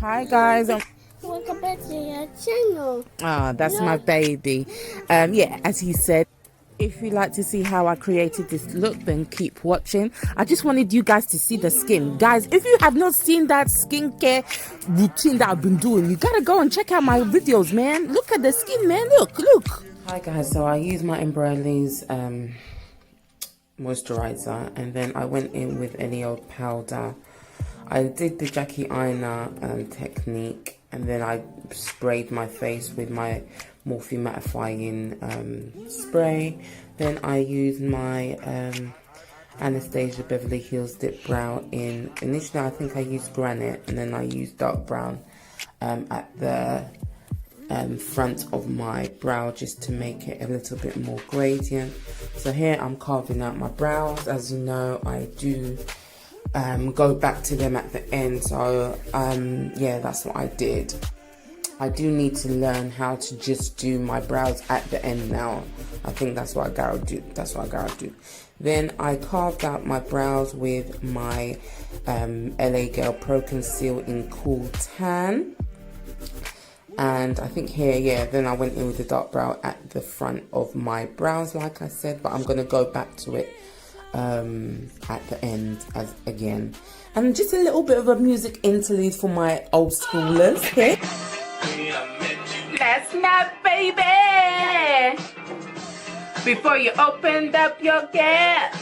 Hi guys. Welcome back to your channel. That's my baby. Yeah, as he said, if you like to see how I created this look, then keep watching. I just wanted you guys to see the skin. Guys, if you have not seen that skincare routine that I've been doing, you gotta go and check out my videos, man. Look at the skin, man. Look. Hi guys, so I use my Embryolisse moisturizer, and then I went in with any old powder. I did the Jackie Aina technique, and then I sprayed my face with my Morphe mattifying spray. Then I used my Anastasia Beverly Hills Dip Brow in. Initially I think I used granite, and then I used dark brown at the front of my brow, just to make it a little bit more gradient. So here I'm carving out my brows. As you know, I do go back to them at the end. So yeah, that's what I did. I do need to learn how to just do my brows at the end now. I think that's what I gotta do. Then I carved out my brows with my LA Girl Pro Conceal in Cool Tan. And I think here, yeah, then I went in with the dark brow at the front of my brows, like I said, but I'm going to go back to it at the end again. And just a little bit of a music interlude for my old schoolers here. Last night, baby, before you opened up your gap,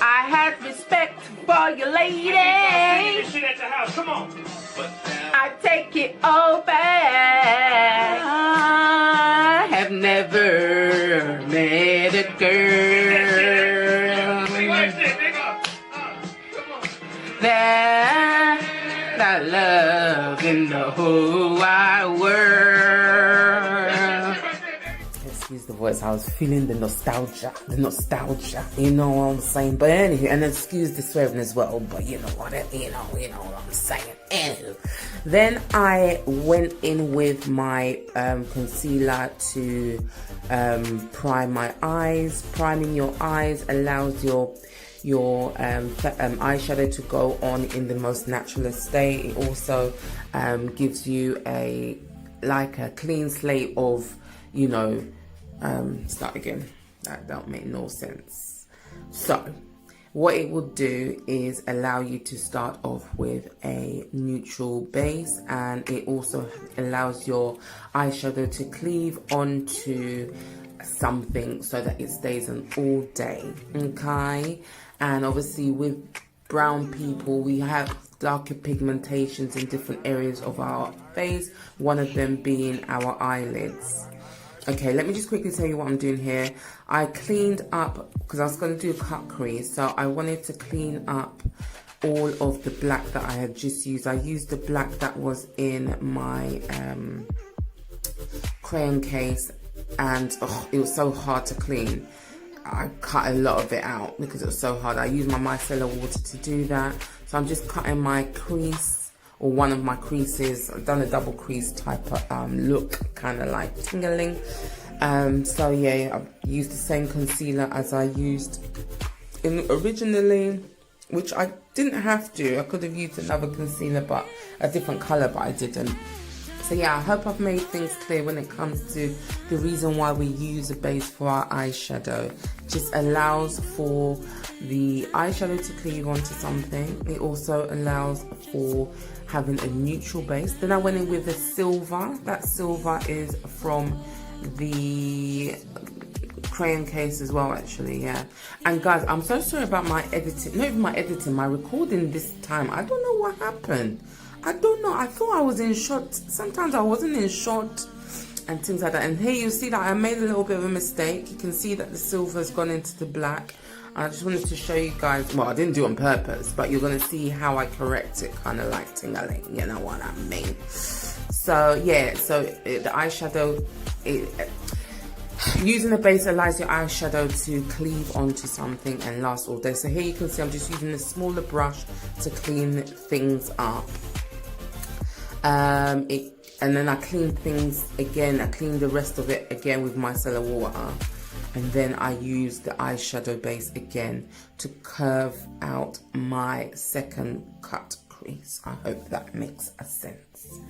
I had respect for your lady. Come on. I take it all back. I have never met a girl that I love in the whole wide world. Excuse the voice, I was feeling the nostalgia, you know what I'm saying? But anyway, and excuse the swearing as well, but you know what I'm saying. Anywho, then I went in with my concealer to prime my eyes. Priming your eyes allows your eyeshadow to go on in the most natural state. It also gives you a clean slate of, you know, start again, that don't make no sense. So what it will do is allow you to start off with a neutral base, and it also allows your eyeshadow to cleave onto something so that it stays on all day. Okay, and obviously with brown people, we have darker pigmentations in different areas of our face, one of them being our eyelids. Okay, let me just quickly tell you what I'm doing here. I cleaned up, because I was going to do a cut crease, so I wanted to clean up all of the black that I had just used. I used the black that was in my crayon case, and it was so hard to clean. I cut a lot of it out because it was so hard. I used my micellar water to do that. So I'm just cutting my crease, or one of my creases. I've done a double crease type of look, kind of like tingling. So yeah, I've used the same concealer as I used originally, which I didn't have to. I could have used another concealer, but a different color, but I didn't. So yeah, I hope I've made things clear when it comes to the reason why we use a base for our eyeshadow. Just allows for the eyeshadow to cleave onto something. It also allows for having a neutral base. Then I went in with a silver. That silver is from the crayon case as well, actually, yeah. And guys, I'm so sorry about my editing, not even my editing, my recording this time. I don't know what happened. I don't know, I thought I was in shot. Sometimes I wasn't in shot and things like that. And here you see that I made a little bit of a mistake. You can see that the silver has gone into the black. I just wanted to show you guys, well, I didn't do it on purpose, but you're going to see how I correct it, kind of like tingling, you know what I mean. So yeah, so the eyeshadow, using the base allows your eyeshadow to cleave onto something and last all day. So here you can see I'm just using a smaller brush to clean things up. And then I clean things again. I clean the rest of it again with micellar water, and then I use the eyeshadow base again to curve out my second cut crease. I hope that makes a sense.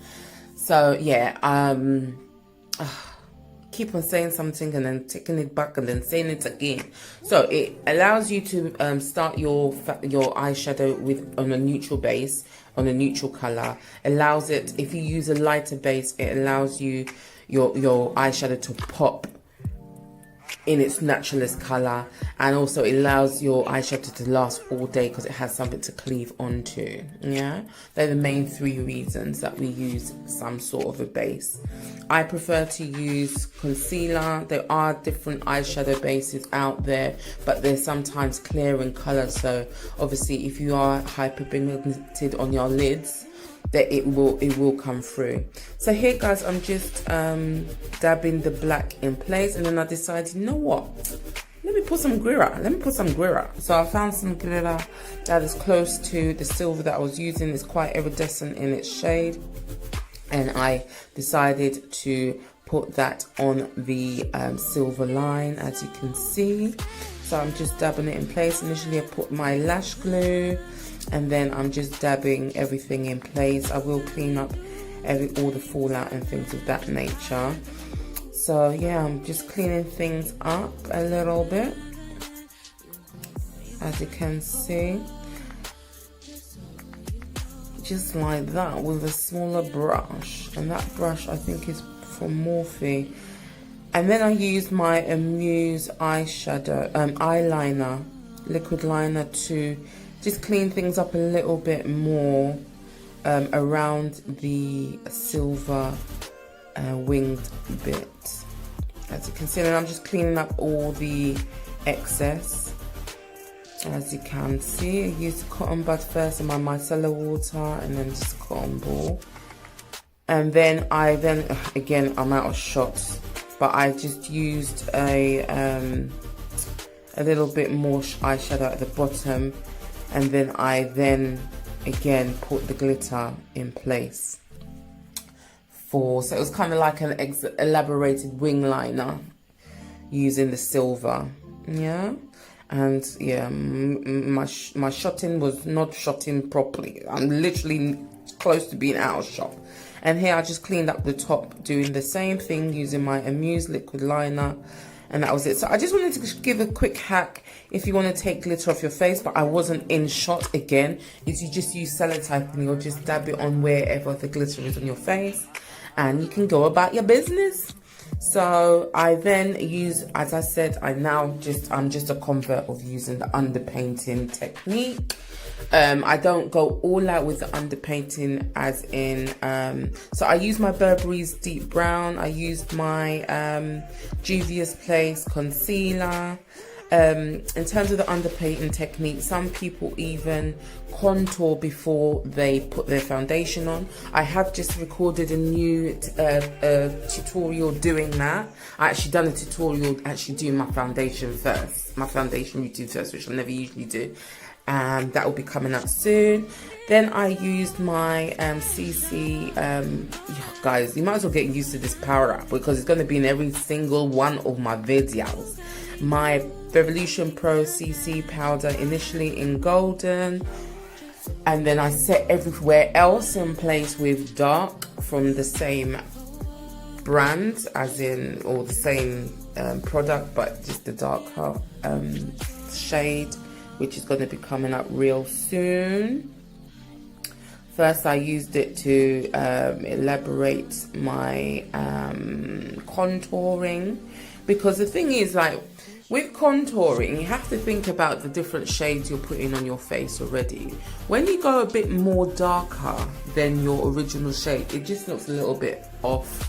So yeah, keep on saying something and then taking it back and then saying it again. So it allows you to start your eyeshadow with on a neutral base, on a neutral color. Allows it, if you use a lighter base, it allows you your eyeshadow to pop in its naturalist color, and also it allows your eyeshadow to last all day because it has something to cleave onto. Yeah, they're the main three reasons that we use some sort of a base. I prefer to use concealer. There are different eyeshadow bases out there, but they're sometimes clear in color, so obviously if you are hyperpigmented on your lids, that it will come through. So here guys, I'm just dabbing the black in place, and then I decided, you know what, let me put some glitter. So I found some glitter that is close to the silver that I was using. It's quite iridescent in its shade, and I decided to put that on the silver line, as you can see. So I'm just dabbing it in place. Initially I put my lash glue, and then I'm just dabbing everything in place. I will clean up all the fallout and things of that nature. So yeah, I'm just cleaning things up a little bit, as you can see, just like that, with a smaller brush. And that brush I think is from Morphe. And then I used my Amuse eyeshadow eyeliner, liquid liner, to just clean things up a little bit more around the silver winged bit, as you can see. And I'm just cleaning up all the excess, as you can see. I used cotton bud first and my micellar water, and then just cotton ball. And then again, I'm out of shots, but I just used a little bit more eyeshadow at the bottom, and then I again put the glitter in place. So it was kind of like an elaborated wing liner using the silver. Yeah, and yeah, my shotting was not shotting properly. I'm literally close to being out of shot. And here I just cleaned up the top, doing the same thing using my Amuse liquid liner, and that was it. So I just wanted to give a quick hack if you want to take glitter off your face, but I wasn't in shot again, is you just use sellotape and you'll just dab it on wherever the glitter is on your face, and you can go about your business. So I then use, as I said, I'm just a convert of using the underpainting technique. I don't go all out with the underpainting, as in, so I use my Burberry's deep brown. I used my Juvia's Place concealer. In terms of the underpainting technique, some people even contour before they put their foundation on. I have just recorded a new tutorial doing that. I actually done a tutorial actually doing my foundation first, my foundation routine first, which I never usually do, and that will be coming up soon. Then I used my CC, guys, you might as well get used to this power up, because it's going to be in every single one of my videos. My Revolution Pro CC powder, initially in golden, and then I set everywhere else in place with dark from the same brand, as in, or the same product, but just the darker shade, which is going to be coming up real soon. First I used it to elaborate my contouring, because the thing is, like, with contouring, you have to think about the different shades you're putting on your face already. When you go a bit more darker than your original shade, it just looks a little bit off,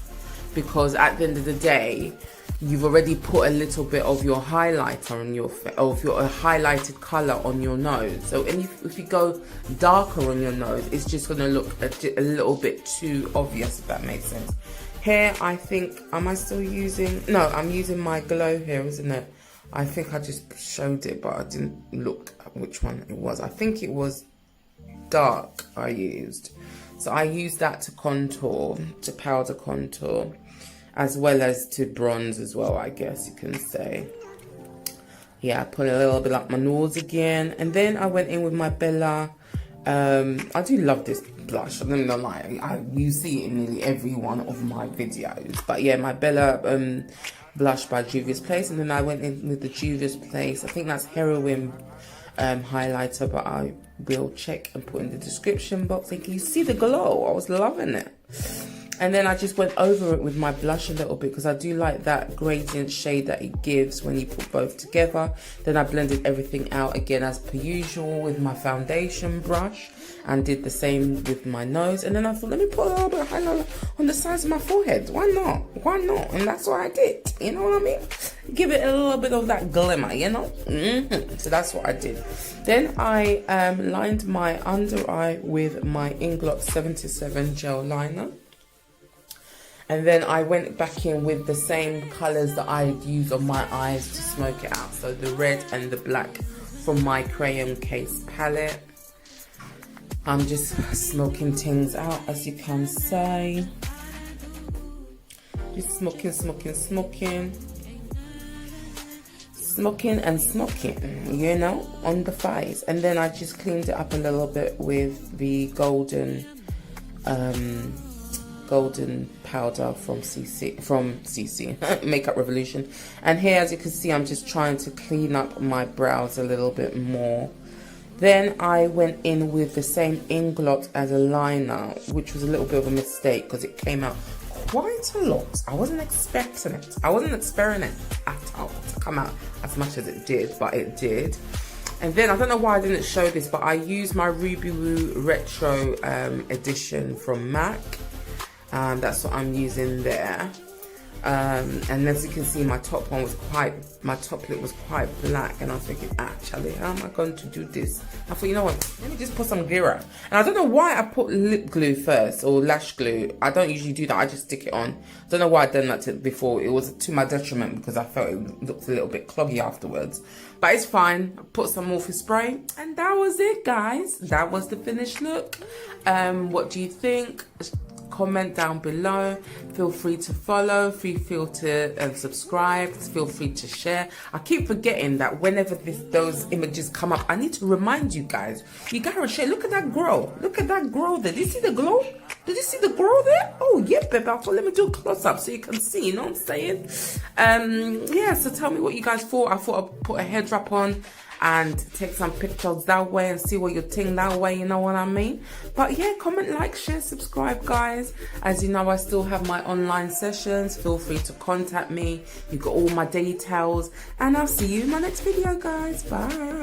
because at the end of the day, you've already put a little bit of your highlighter on your of your highlighted color on your nose. So if you go darker on your nose, it's just going to look a little bit too obvious, if that makes sense. Here, I think, am I still using, no, I'm using my Glow here, isn't it? I think I just showed it, but I didn't look at which one it was. I think it was dark I used. So I used that to contour, to powder contour, as well as to bronze as well, I guess you can say. Yeah, I put a little bit up my nose again. And then I went in with my Bella I do love this blush. I'm not lying. You see it in nearly every one of my videos. But yeah, my Bella blush by Juvia's Place, and then I went in with the Juvia's Place. I think that's Heroin highlighter, but I will check and put in the description box. And can you see the glow? I was loving it. And then I just went over it with my blush a little bit because I do like that gradient shade that it gives when you put both together. Then I blended everything out again as per usual with my foundation brush and did the same with my nose. And then I thought, let me put a little bit of highlighter on the sides of my forehead. Why not? Why not? And that's what I did. You know what I mean? Give it a little bit of that glimmer, you know? So that's what I did. Then I lined my under eye with my Inglot 77 gel liner. And then I went back in with the same colours that I used on my eyes to smoke it out. So the red and the black from my Crayon case palette. I'm just smoking things out, as you can say. Just smoking. Smoking and smoking, you know, on the thighs. And then I just cleaned it up a little bit with the golden powder from CC Makeup Revolution. And here, as you can see, I'm just trying to clean up my brows a little bit more. Then I went in with the same Inglot as a liner, which was a little bit of a mistake because it came out quite a lot. I wasn't expecting it. I wasn't expecting it at all to come out as much as it did, but it did. And then, I don't know why I didn't show this, but I used my Ruby Woo Retro edition from MAC. That's what I'm using there. And as you can see, my top lip was quite black, and I was thinking, actually, how am I going to do this? I thought, you know what, let me just put some glitter. And I don't know why I put lip glue first, or lash glue. I don't usually do that, I just stick it on. I don't know why I'd done that before. It was to my detriment because I felt it looked a little bit cloggy afterwards. But it's fine. I put some Morphe spray, and that was it, guys. That was the finished look. What do you think? Comment down below. Feel free to follow, feel to subscribe, feel free to share. I keep forgetting that whenever those images come up, I need to remind you guys, you gotta share. Look at that glow, look at that glow there. Did you see the glow? Did you see the glow there? Oh yeah, baby. I thought, let me do a close up so you can see, you know what I'm saying? Yeah, so tell me what you guys thought. I thought I'd put a head wrap on and take some pictures that way and see what you think that way, you know what I mean? But yeah, comment, like, share, subscribe, guys. As you know, I still have my online sessions. Feel free to contact me. You got all my details, and I'll see you in my next video, guys. Bye.